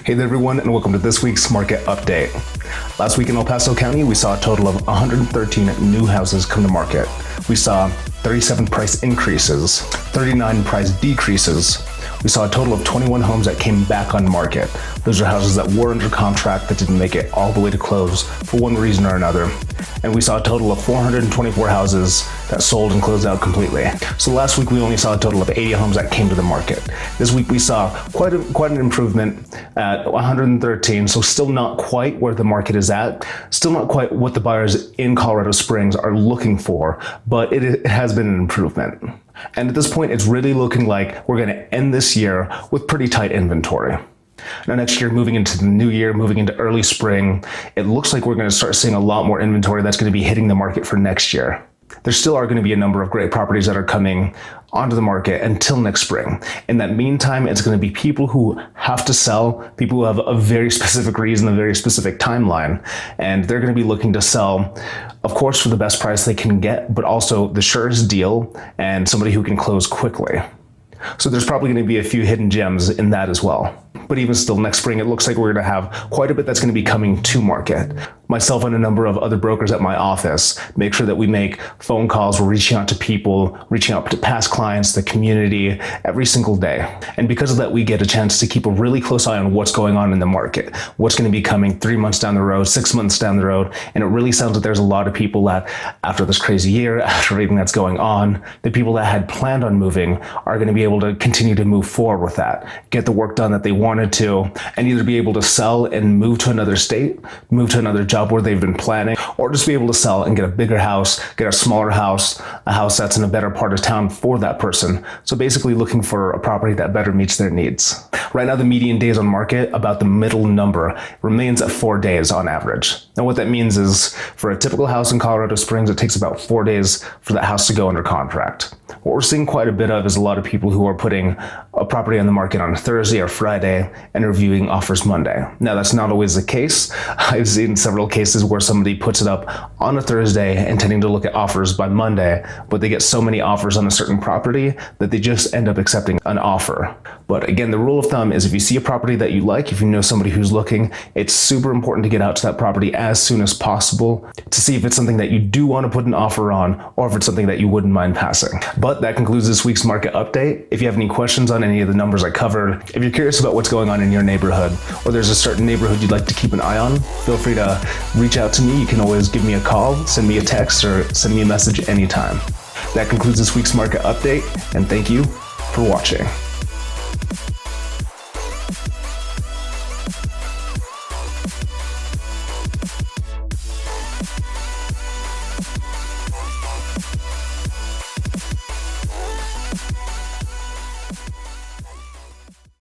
Hey there everyone, and welcome to this week's market update. Last week in El Paso County, we saw a total of 113 new houses come to market. We saw 37 price increases, 39 price decreases. We saw a total of 21 homes that came back on market. Those are houses that were under contract that didn't make it all the way to close for one reason or another. And we saw a total of 424 houses that sold and closed out completely. So last week we only saw a total of 80 homes that came to the market. This week we saw quite an improvement at 113, so still not quite where the market is at, still not quite what the buyers in Colorado Springs are looking for, but it has been an improvement. And at this point, it's really looking like we're going to end this year with pretty tight inventory. Now next year, moving into the new year, moving into early spring, it looks like we're going to start seeing a lot more inventory that's going to be hitting the market for next year. There still are going to be a number of great properties that are coming onto the market until next spring. In that meantime, it's going to be people who have to sell, people who have a very specific reason, a very specific timeline, and they're going to be looking to sell, of course, for the best price they can get, but also the surest deal and somebody who can close quickly. So there's probably going to be a few hidden gems in that as well. But even still, next spring, it looks like we're going to have quite a bit that's going to be coming to market. Myself and a number of other brokers at my office make sure that we make phone calls. We're reaching out to people, reaching out to past clients, the community, every single day. And because of that, we get a chance to keep a really close eye on what's going on in the market, what's going to be coming 3 months down the road, 6 months down the road. And it really sounds like there's a lot of people that, after this crazy year, after everything that's going on, the people that had planned on moving are going to be able to continue to move forward with that, get the work done that they wanted to, and either be able to sell and move to another state, move to another job where they've been planning, or just be able to sell and get a bigger house, get a smaller house, a house that's in a better part of town for that person. So basically looking for a property that better meets their needs. Right now, the median days on market, about the middle number, remains at 4 days on average. Now what that means is for a typical house in Colorado Springs, it takes about 4 days for that house to go under contract. What we're seeing quite a bit of is a lot of people who are putting a property on the market on Thursday or Friday and reviewing offers Monday. Now that's not always the case. I've seen several cases where somebody puts it up on a Thursday intending to look at offers by Monday, but they get so many offers on a certain property that they just end up accepting an offer. But again, the rule of thumb is if you see a property that you like, if you know somebody who's looking, it's super important to get out to that property as soon as possible to see if it's something that you do want to put an offer on or if it's something that you wouldn't mind passing. But that concludes this week's market update. If you have any questions on any of the numbers I covered, if you're curious about what's going on in your neighborhood, or there's a certain neighborhood you'd like to keep an eye on, feel free to reach out to me. You can always give me a call, send me a text, or send me a message anytime. That concludes this week's market update, and thank you for watching.